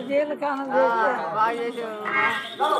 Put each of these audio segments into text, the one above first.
జీలు కాలం బాగా చేసేవాడు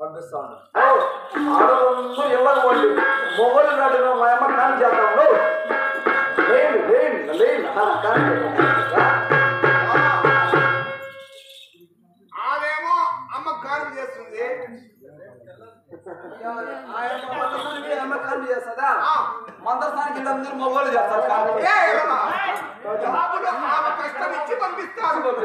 పంపిస్తాను ఆడవాళ్ళు ఇవ్వండి మొగలు నాటిన మా అమ్మ కాని చేద్దాము ఆమెమో అమ్మ కాని చేస్తుంది చేస్తుందా మందస్థానికి అందరూ మొగలు చేస్తారు కష్టం ఇచ్చి పంపిస్తారు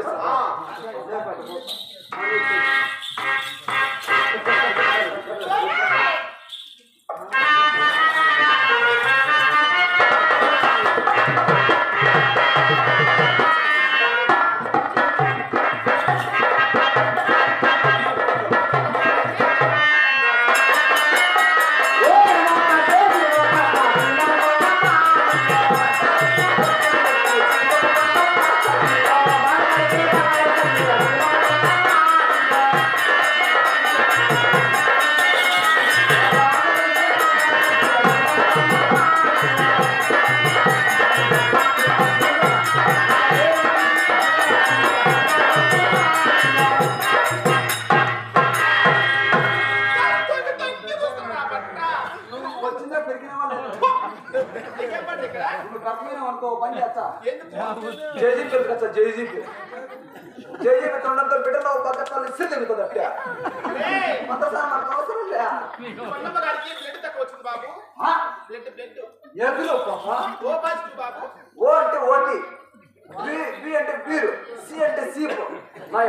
జేజీకి తొండంతో బిడ్డలో పక్కన ఇస్తే తిరుగుతుంది అట్లా మనకు అవసరం ఓ అంటే ఓటి బి అంటే బీరు సి అంటే సీపు నా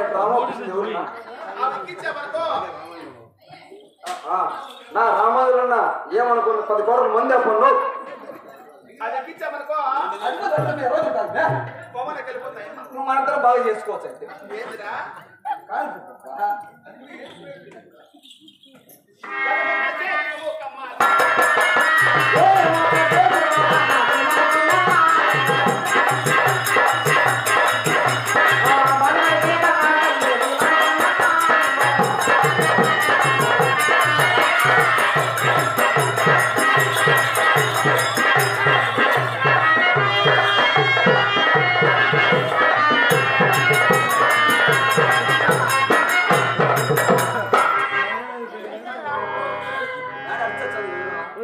నా రామాదులన్న ఏమనుకున్న 10 కోట్ల మంది అప్పుడు మనందరం బాగా చేసుకోవచ్చు అయితే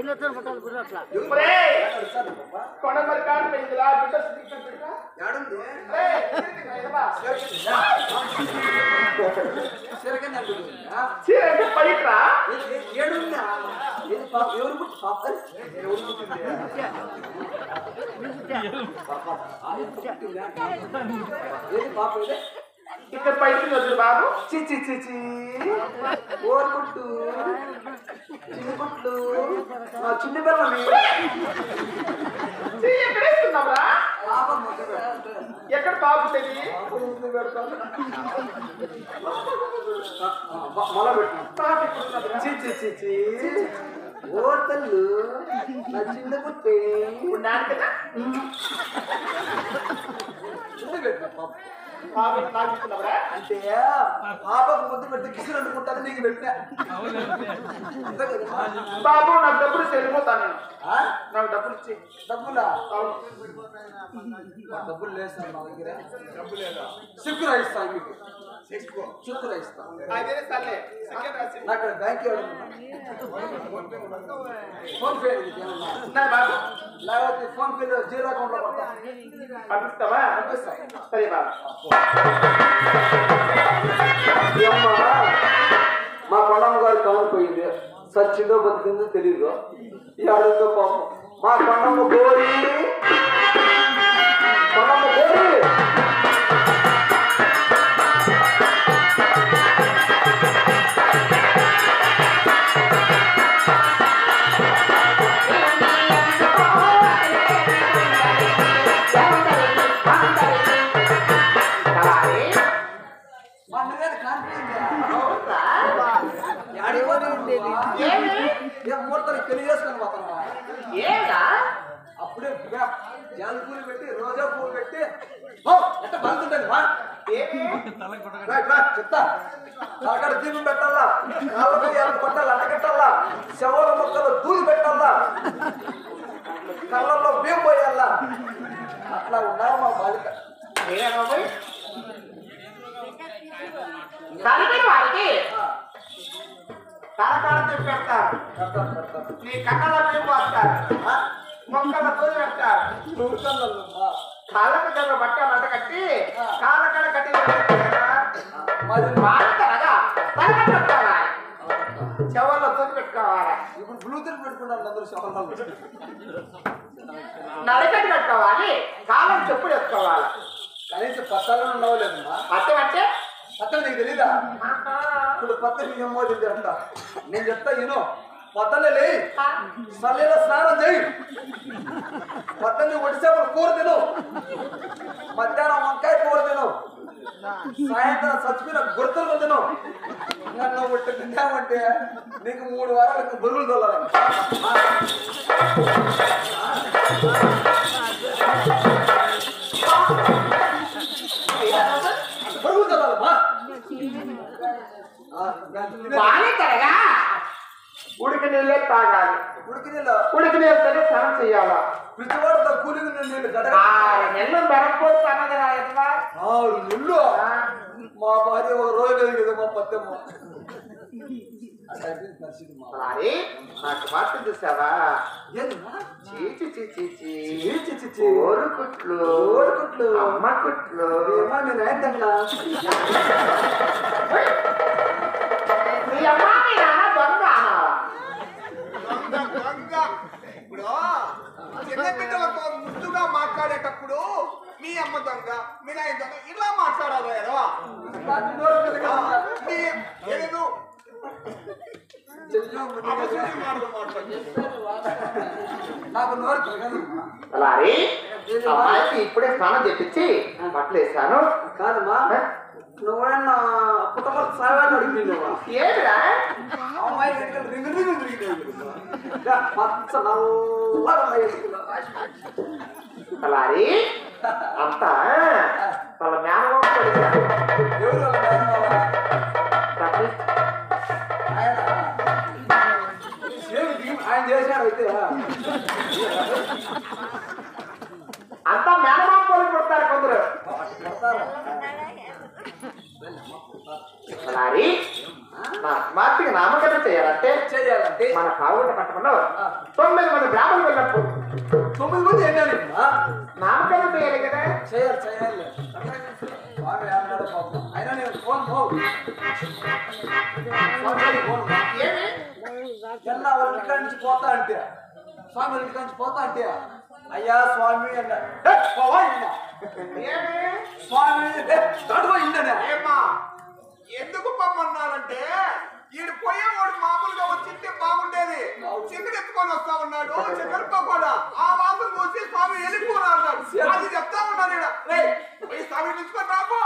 గుల్లెత్తర పట్టాలి గుర్ర అట్లా కొండ మరి కాదు పెంచులా బిడ్డ యాడుంది పైట్రా ఏడుందా ఏది పాప ఎవరు పుట్టి పాప ఎవరు పుట్టింది ఏది పాప ఇదే ఇక్కడ పైకి వద్దు బాబు చిచి చిచి ఓర్కుట్టు చిన్న కుట్లు నా చిన్న పిల్లని ఎక్కడేస్తున్నావురా పాప ఎక్కడ బాగుంటుంది మళ్ళా పెట్టు చిచి చిచి ఓ తల్లు నా చిన్న కుట్టే ఉన్నాను కదా చిన్న పెట్టు పాప బాబు నాకు ఇస్తున్నావురా అంటే పాపకు ముద్దు పెడితే కిసులు అనుకుంటాను నీకు పెట్టినా అంతే కదా బాబు నాకు డబ్బులు చెల్లిపోతాను నేను ఆ? నాకు డబ్బులు ఇచ్చి డబ్బులా అవును డబ్బులు లేస్తాను నా దగ్గర డబ్బు లేదా చెక్కు రాయిస్తా మీకు చెక్కు రాయిస్తా అదే సర్లే సెకండ్ రాసి నాకు అక్కడ బ్యాంక్ ఫోన్ పే ఉన్నాయి బాబు లేకపోతే ఫోన్ పేలో జీరో అకౌంట్ లో పడతా పంపిస్తావా పంపిస్తా సరే బాబు ఏమ్మా, మా కొండమ్మ గారు కాలిపోయింది సచ్చిందో బతికిందో తెలీదు ఈ అడుగుతో పాపం మా కొండమ్మ గోరి కొండమ్మ గోరి మా అన్నగారు కాలిపోయిందా ఏ ముహూర్తాలు పెళ్లి చేసుకుని పోతాను అప్పుడే జాలి పూలు పెట్టి రోజా పూలు పెట్టి ఎంత బాగుంటుంది చెప్తా అక్కడ దీపం పెట్టాలా కాళ్ళకు ఎలా పట్టాలి అట్టకట్టాలా శవాల మొక్కలు దూరి పెట్టాలా కళ్ళల్లో బియ్యం పోయాలా అట్లా ఉన్నారు మా బాలిక వారికి తలకాడ పెడతారు నీ కళ్ళలో మేము వస్తారు మొక్కల తోలు పెడతారు కాళ్ళకు దగ్గర బట్టలు అంట కట్టి కాళ్ళకడ కట్టి వాడతారా తలకాడ పెట్టుకోవాలా చెవుల్లో తోలు పెట్టుకోవాలా ఇప్పుడు బ్లూటూత్ పెట్టుకున్నారు అందరూ శవాలు నడకట్టు కట్టుకోవాలి కాళ్ళకు చెప్పులు వేసుకోవాలి కనీసం పత్తాలను ఉండవలేదమ్మా అర్థం అంటే పత్తలు నీకు తెలీదా ఇప్పుడు పత్త నీ అమ్మో తింటే అంట నేను చెప్తా ఈను పత్తలే లే సల్లేలో స్నానం చేయి పత్తని ఒడిసేపలు కూర తిను మధ్యాహ్నం వంకాయ కూర తిను సాయంత్రం చచ్చిపోయిన గుర్తులు తిను ఇంకా నువ్వు ఒట్టి తిన్నామంటే నీకు 3 వారాలకు బరువులు తోలాలి బరువులు తోలాలమ్మా బాగా తరగా ఉడికి నీళ్ళే తాగాలి ఉడికి నీళ్ళు ఉడికి నీళ్ళతోనే స్నానం చెయ్యాలా పిచ్చివాడితో కూలింగ్ నీళ్ళు గడగ 6 నెలలు బెరకపోతే అన్నదిరా ఎట్లా 6 నెలలు మా భార్య ఒక రోజు లేదు కదా మా పత్తమ్మ మరి నాకు మాట చూసావా ఏందమ్మా చీచి చీచి చీచి చీచి ఓరుకుట్లు ఓరుకుట్లు అమ్మ కుట్లు ఏమా నేను ఏంటన్నా మీ అమ్మ మీ నాన్న దొంగ ఇప్పుడు చిన్న బిడ్డలతో ముద్దుగా మాట్లాడేటప్పుడు మీ అమ్మ దొంగ మీ నాయన దొంగ ఇలా మాట్లాడాలి మీ ఏదో నాకు నోరు తిరగదమ్మా అలాగే అమ్మాయికి ఇప్పుడే స్నానం చేపించి బట్టలు వేసాను కాదమ్మా నువ్వేనా పుట్టమర సాగాన్ని అడిగినావా ఏమిరా అమ్మాయి రింగు రింగు తిరిగినావు పచ్చ నల్లగా అలాగే అంతా వాళ్ళ మేనమామ ఎవరు వాళ్ళ మేనమామ? ఆయన సేమ్ టీం ఆయన చేశాడు అయితే అంతా మేనమామ పోలి కొడతారు కొందరు కొడతారా? అలాగే నా కుమార్తెకి నామకరణ చేయాలంటే చేయాలంటే మన కావుట పట్టణంలో 9 మంది బ్రాహ్మణులు వెళ్ళినప్పుడు 9 మంది ఏంటని నామకరణం చేయాలి కదా. చేయాలి స్వామి అన్నాడు పాపం. అయినా నేను ఫోన్ ఏమి ఎన్నా వాళ్ళ ఇంటికాడ నుంచి పోతా అంటే స్వామి వాళ్ళ ఇంటికాడ నుంచి పోతా అంటే అయ్యా స్వామి అన్నాడు. ఏమి స్వామి దాటుకో ఇందనే ఏమ్మా ఎందుకు పమ్మన్నారంటే ఈడు పోయేవాడు మామూలుగా వచ్చింటే బాగుండేది. చికెన్ ఎత్తుకొని వస్తా ఉన్నాడు, చికెన్ పకోడా ఆ వాసన చూసి స్వామి వెళ్ళిపోరా అన్నాడు. అది చెప్తా ఉన్నాను ఈడ. రేయ్, పోయి స్వామి నిలుచుకొని రాపో.